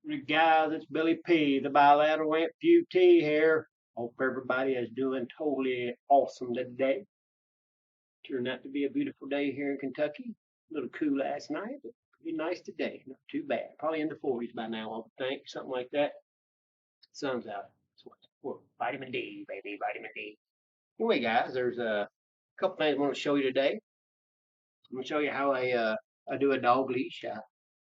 Hey guys, it's Billy P, the bilateral amputee here. Hope everybody is doing totally awesome today. Turned out to be a beautiful day here in Kentucky. A little cool last night, but pretty nice today. Not too bad. Probably in the 40s by now, I would think. Something like that. Sun's out. So vitamin D, baby, vitamin D. Anyway, guys, there's a couple things I want to show you today. I'm going to show you how I do a dog leash.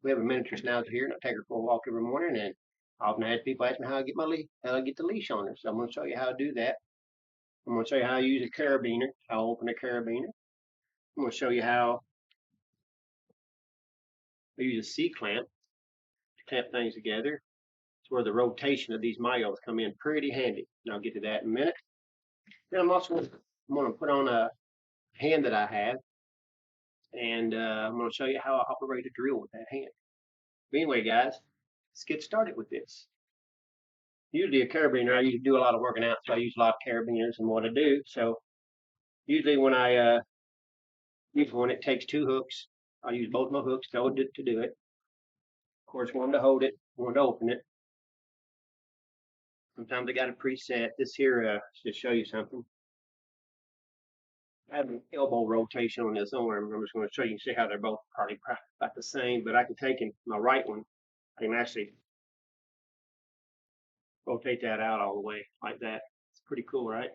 We have a miniature schnauzer here, and I take her for a walk every morning. And I often have people ask me how I get the leash on her. So I'm going to show you how to do that. I'm going to show you how I use a carabiner, how I open a carabiner. I'm going to show you how I use a C-clamp to clamp things together. It's where the rotation of these myos come in pretty handy. And I'll get to that in a minute. Then I'm going to put on a hand that I have, and I'm going to show you how I operate a drill with that hand. But anyway, guys, let's get started with this. Usually a carabiner, I usually do a lot of working out, so I use a lot of carabiners in what I do. So usually when it takes two hooks, I use both my hooks to do it. Of course, one to hold it, one to open it. Sometimes I got a preset. This here to show you something. I have an elbow rotation on this arm. I'm just going to show you, see how they're both probably about the same, but I can take in my right one, I can actually rotate that out all the way like that. It's pretty cool, right?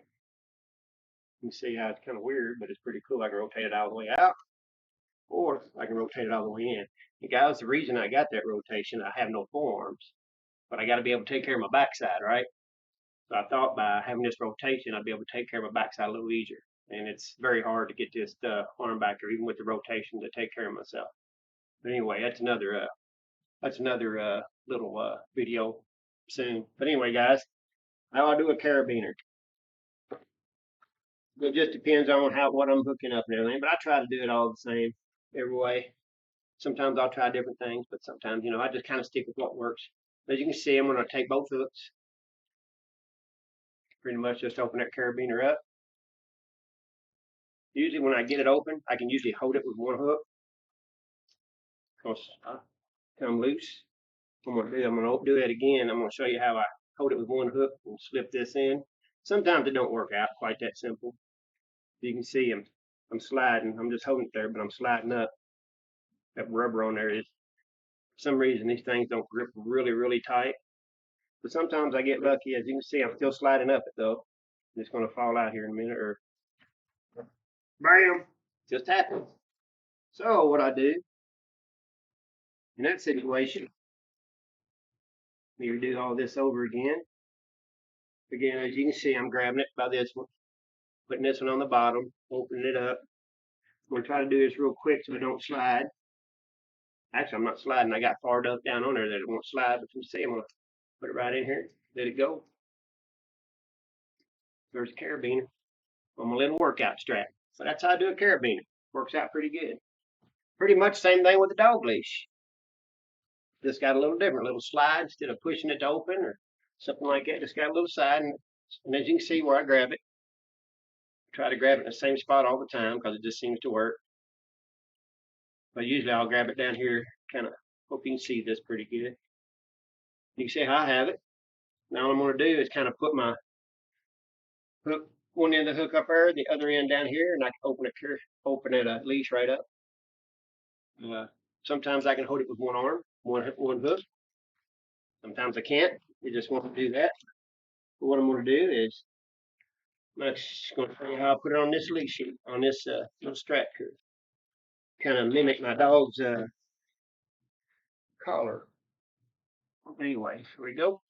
You can see how it's kind of weird, but it's pretty cool. I can rotate it all the way out, or I can rotate it all the way in. And guys, the reason I got that rotation, I have no forearms, but I got to be able to take care of my backside, right? So I thought by having this rotation, I'd be able to take care of my backside a little easier. And it's very hard to get this arm back there, even with the rotation, to take care of myself. But anyway, that's another little video soon. But anyway, guys, how I do a carabiner. It just depends on what I'm hooking up and everything, but I try to do it all the same every way. Sometimes I'll try different things, but sometimes, I just kind of stick with what works. As you can see, I'm going to take both hooks, pretty much just open that carabiner up. Usually when I get it open, I can usually hold it with one hook because I come loose. What I'm going to do that again. I'm going to show you how I hold it with one hook and slip this in. Sometimes it don't work out quite that simple. You can see I'm sliding. I'm just holding it there, but I'm sliding up. That rubber on there is, for some reason, these things don't grip really, really tight. But sometimes I get lucky. As you can see, I'm still sliding up it though. It's going to fall out here in a minute, or bam, just happens. So what I do in that situation, you do all this over again. Again, as you can see, I'm grabbing it by this one, putting this one on the bottom, opening it up. I'm going to try to do this real quick so it don't slide. Actually, I'm not sliding. I got far enough down on there that it won't slide. But you see, I'm going to put it right in here. Let it go. There's a carabiner. I'm a little workout strap. So that's how I do a carabiner. Works out pretty good. Pretty much same thing with the dog leash. Just got a little different, little slide instead of pushing it to open or something like that. Just got a little side, and as you can see where I grab it, try to grab it in the same spot all the time because it just seems to work. But usually I'll grab it down here, kind of hope you can see this pretty good. You can see how I have it. Now what I'm going to do is kind of put my hook, one end of the hook up there, the other end down here, and I can open it a leash right up. Sometimes I can hold it with one arm, one hook. Sometimes I can't. You just want to do that. But what I'm going to do is I'm just going to show you how I put it on this leash, on this little strap here. Kind of mimic my dog's collar. Anyway, here we go.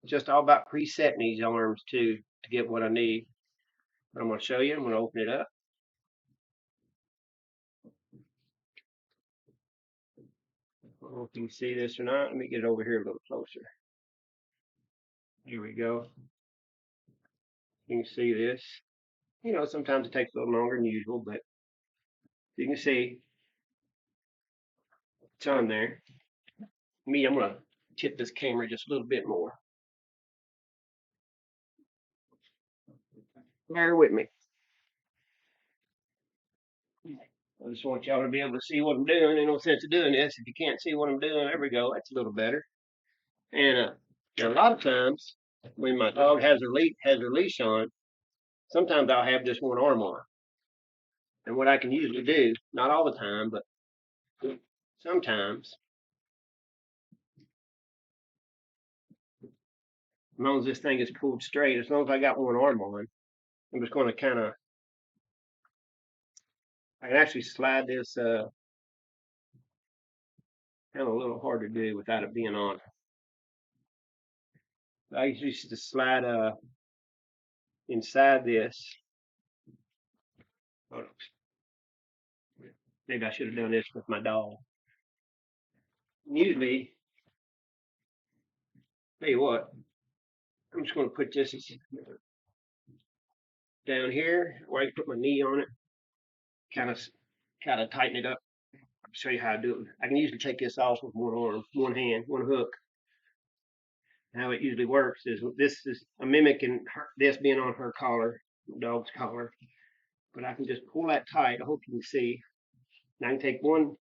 It's just all about presetting these arms too to get what I need. But I'm going to show you. I'm going to open it up. I don't know if you can see this or not. Let me get it over here a little closer. Here we go. You can see this. Sometimes it takes a little longer than usual, but you can see it's on there. I'm going to tip this camera just a little bit more. Bear with me. I just want y'all to be able to see what I'm doing. Ain't no sense of doing this if you can't see what I'm doing. There we go. That's a little better. And a lot of times when my dog has her leash on, sometimes I'll have just one arm on. And what I can usually do, not all the time, but sometimes, as long as this thing is pulled straight, as long as I got one arm on, I'm just going to I can actually slide this, kind of a little hard to do without it being on. I usually just slide inside this. Hold on. Maybe I should have done this with my dog. Usually, tell you what, I'm just going to put this down here where I can put my knee on it, kind of tighten it up. I'll show you how to do it. I can usually take this off with one arm, one hand, one hook. How it usually works is I'm mimicking this being on her collar, the dog's collar, but I can just pull that tight. I hope you can see. And I can take the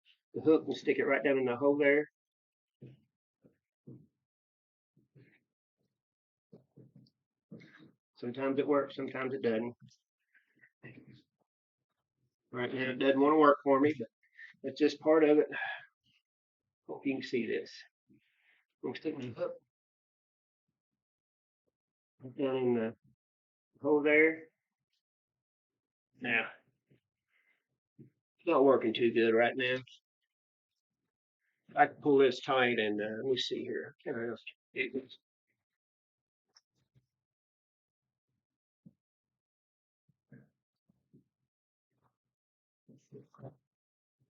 hook and stick it right down in the hole there. Sometimes it works, sometimes it doesn't. Right now it doesn't want to work for me, but that's just part of it. Hope you can see this. I'm gonna stick my hook down in the hole there. Now, it's not working too good right now. I can pull this tight and let me see here.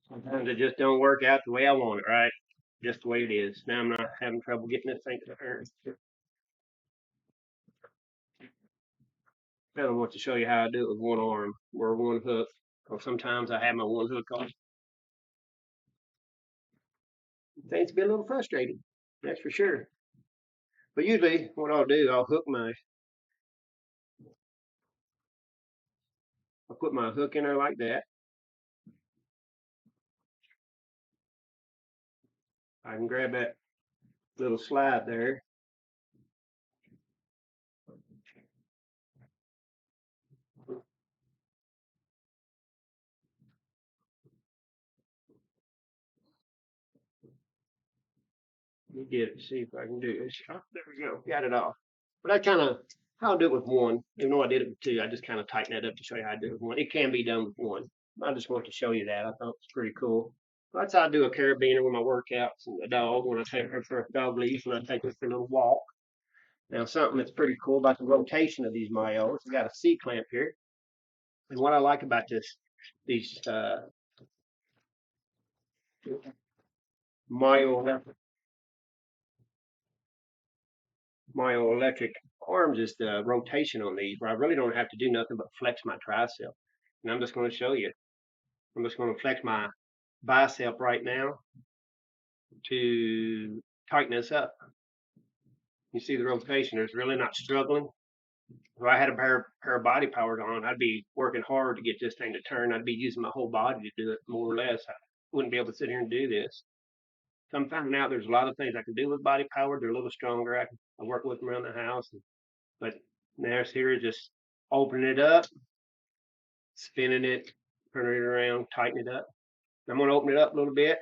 Sometimes it just don't work out the way I want it, right? Just the way it is. Now I'm not having trouble getting this thing to turn. I don't want to show you how I do it with one arm or one hook. Or sometimes I have my one hook on. Things be a little frustrating, that's for sure. But usually what I'll do, I'll put my hook in there like that. I can grab that little slide there. Let me get it, see if I can do this. Oh, there we go, got it off. But how I do it with one. Even though I did it with two, I just kind of tighten that up to show you how to do it with one. It can be done with one. I just wanted to show you that. I thought it was pretty cool. That's how I do a carabiner with my workouts and the dog when I take her for a dog leash, when I take her for a little walk. Now, something that's pretty cool about the rotation of these Mayos, we got a C clamp here. And what I like about these Mayo myoelectric arms is the rotation on these, where I really don't have to do nothing but flex my tricep. And I'm just going to show you. I'm just going to flex my bicep right now to tighten this up. You see the rotation, it's really not struggling. If I had a pair of body powers on, I'd be working hard to get this thing to turn. I'd be using my whole body to do it more or less. I wouldn't be able to sit here and do this. So I'm finding out there's a lot of things I can do with body power. They're a little stronger. I work with them around the house. But now here is just opening it up, spinning it, turning it around, tighten it up. I'm going to open it up a little bit.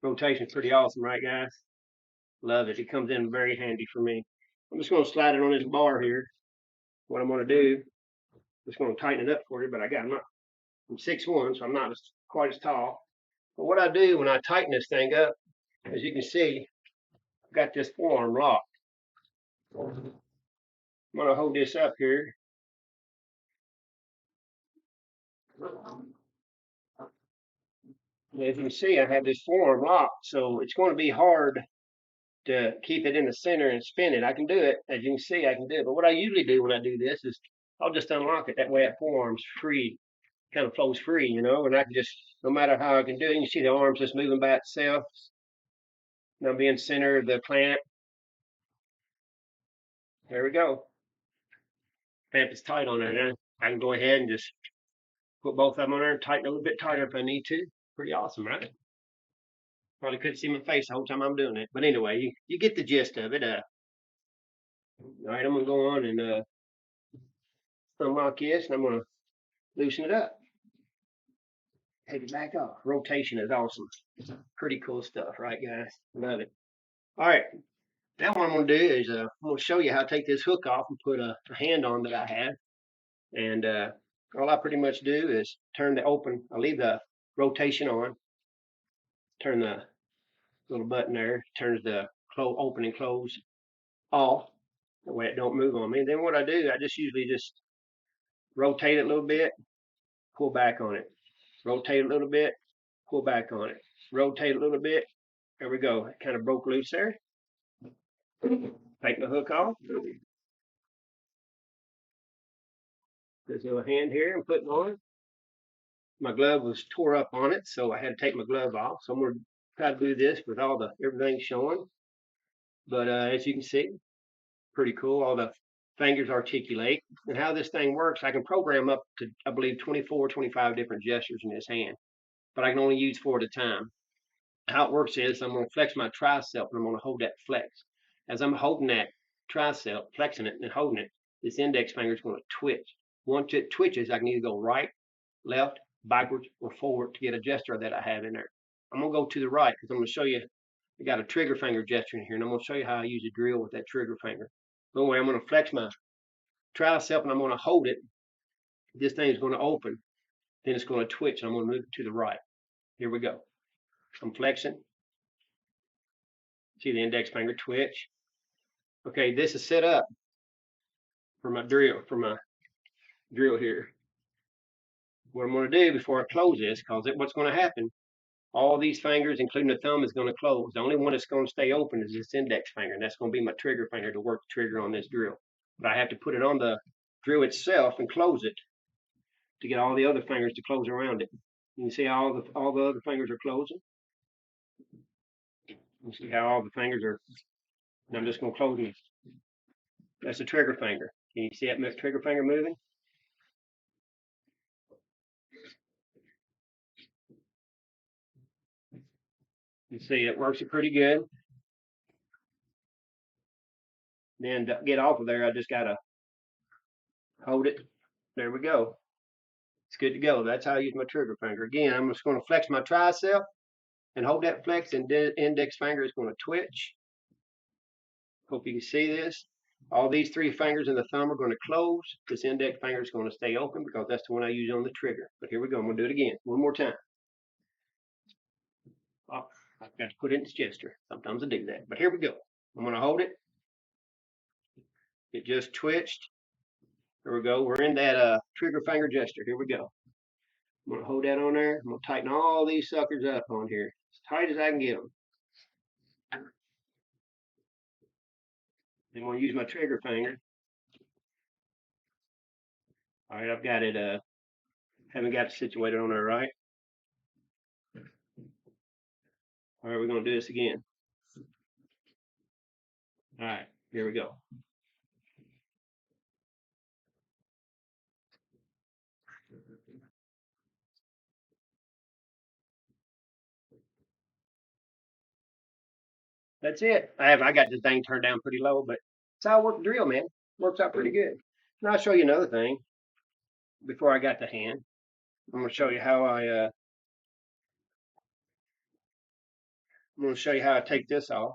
Rotation's pretty awesome, right, guys? Love it. It comes in very handy for me. I'm just going to slide it on this bar here. What I'm going to do, just going to tighten it up for you, but I'm 6'1", so I'm not quite as tall. But what I do when I tighten this thing up, as you can see, I've got this forearm locked. I'm going to hold this up here. As you can see, I have this forearm locked, so it's going to be hard to keep it in the center and spin it. I can do it. As you can see, I can do it. But what I usually do when I do this is I'll just unlock it. That way that forearm's free, kind of flows free, and I can just, no matter how I can do it, you can see the arms just moving by itself. Now being center of the clamp. There we go. Clamp is tight on there. Now I can go ahead and just Put both of them on there and tighten a little bit tighter if I need to. Pretty awesome, right? Probably couldn't see my face the whole time I'm doing it. But anyway, you get the gist of it. All right, I'm going to go on and unlock this, and I'm going to loosen it up. Take it back off. Rotation is awesome. Pretty cool stuff, right, guys? Love it. All right, now what I'm going to do is I'm going to show you how to take this hook off and put a hand on that I have. And all I pretty much do is turn the open. I leave the rotation on. Turn the little button there. Turns the open and close off. That way it don't move on me. Then what I do, I just usually just rotate it a little bit, pull back on it. Rotate a little bit, pull back on it. Rotate a little bit. There we go. It kind of broke loose there. Take the hook off. This little hand here and put it on. My glove was tore up on it, so I had to take my glove off. So I'm going to try to do this with everything showing. But as you can see, pretty cool. All the fingers articulate. And how this thing works, I can program up to, I believe, 24, 25 different gestures in this hand. But I can only use 4 at a time. How it works is I'm going to flex my tricep and I'm going to hold that flex. As I'm holding that tricep, flexing it and holding it, this index finger is going to twitch. Once it twitches, I can either go right, left, backwards, or forward to get a gesture that I have in there. I'm going to go to the right because I'm going to show you. I got a trigger finger gesture in here, and I'm going to show you how I use a drill with that trigger finger. So anyway, I'm going to flex my tricep and I'm going to hold it. This thing is going to open. Then it's going to twitch, and I'm going to move it to the right. Here we go. I'm flexing. See the index finger twitch. Okay, this is set up for my drill here. What I'm going to do before I close this, because what's going to happen, all these fingers, including the thumb, is going to close. The only one that's going to stay open is this index finger, and that's going to be my trigger finger to work the trigger on this drill. But I have to put it on the drill itself and close it to get all the other fingers to close around it. You can see all the other fingers are closing. You see how all the fingers are. And I'm just going to close them. That's the trigger finger. Can you see that trigger finger moving? You see it works it pretty good. Then to get off of there, I just got to hold it. There we go. It's good to go. That's how I use my trigger finger. Again, I'm just going to flex my tricep and hold that flex, and the index finger is going to twitch. Hope you can see this. All these 3 fingers and the thumb are going to close. This index finger is going to stay open because that's the one I use on the trigger. But here we go. I'm going to do it again. One more time. Oh, I've got to put it in its gesture. Sometimes I do that. But here we go. I'm going to hold it. It just twitched. There we go. We're in that trigger finger gesture. Here we go. I'm going to hold that on there. I'm going to tighten all these suckers up on here as tight as I can get them. I'm going to use my trigger finger. All right, I've got it. Haven't got it situated on there right. All right, we're going to do this again. All right, here we go. That's it. I got the thing turned down pretty low, but it's how I work the drill, man. Works out pretty good. And I'll show you another thing before I got the hand. I'm going to show you how I'm going to show you how I take this off.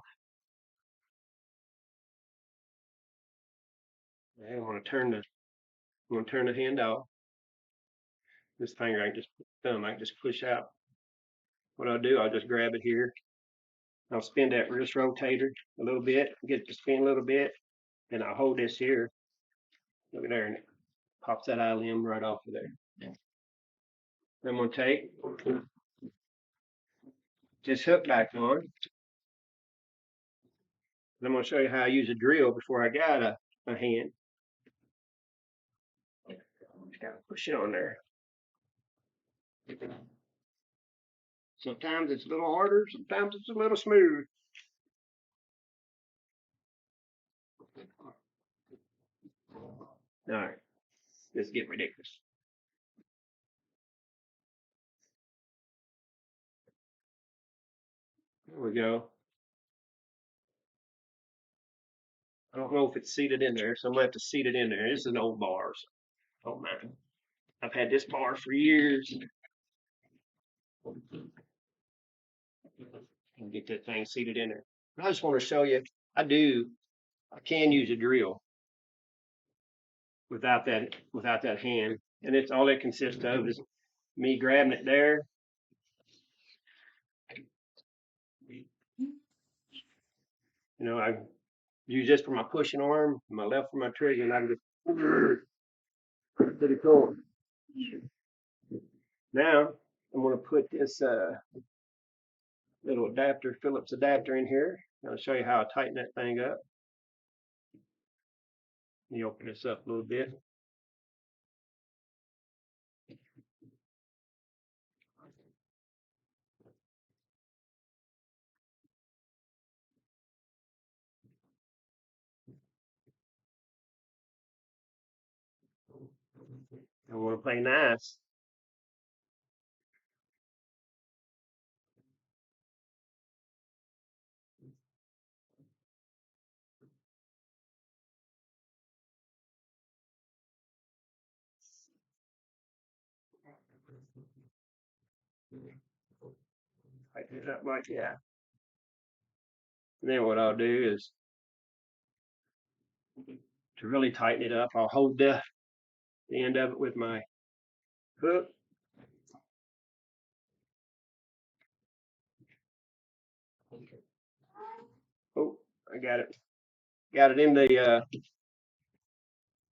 I'm going to turn the hand off. This finger, I can just thumb, I can just push out. What I'll do, I'll just grab it here. I'll spin that wrist rotator a little bit, get it to spin a little bit, and I'll hold this here. Look at there, and it pops that eye limb right off of there. I'm going to take this hook back on. I'm going to show you how I use a drill before I got a hand. Just got to push it on there. Sometimes it's a little harder, sometimes it's a little smooth. All right, let's get ridiculous. There we go. I don't know if it's seated in there, so I'm gonna have to seat it in there. It's an old bar, so don't matter. I've had this bar for years. And get that thing seated in there. I just want to show you, I can use a drill without that hand. And it's all it consists of is me grabbing it there. You know, I use this for my pushing arm, my left for my trigger, and I can just pretty cool. Now I'm gonna put this little adapter, Phillips adapter in here. I'll show you how I tighten that thing up. You open this up a little bit. I want to play nice. Tighten it up like that. And then what I'll do is to really tighten it up, I'll hold the end of it with my hook. Oh, I got it. Got it in the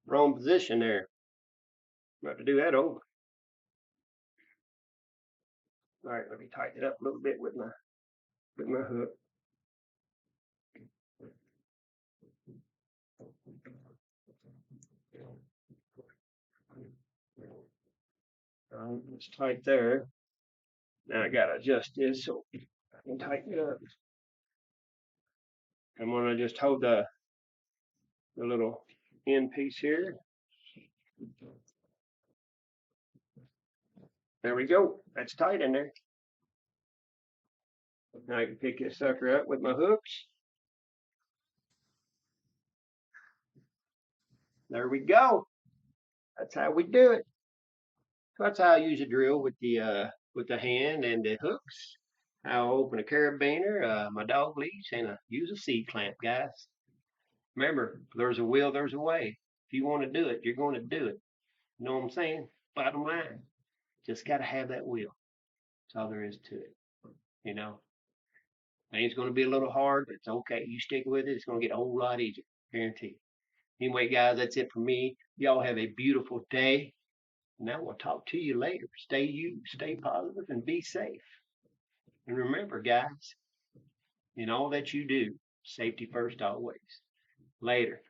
wrong position there. I'm about to do that over. All right, let me tighten it up a little bit with my hook. It's tight there. Now I gotta adjust this so I can tighten it up. I'm gonna just hold the little end piece here. There we go. That's tight in there. Now I can pick this sucker up with my hooks. There we go. That's how we do it. So that's how I use a drill with the hand and the hooks. I'll open a carabiner, my dog leash, and use a C-clamp, guys. Remember, there's a will, there's a way. If you want to do it, you're going to do it. You know what I'm saying? Bottom line, just got to have that will. That's all there is to it. You know, things going to be a little hard, but it's okay. You stick with it, it's going to get a whole lot easier. Guarantee. Anyway, guys, that's it for me. Y'all have a beautiful day. Now we'll talk to you later. Stay you, stay positive, and be safe. And remember, guys, in all that you do, safety first always. Later.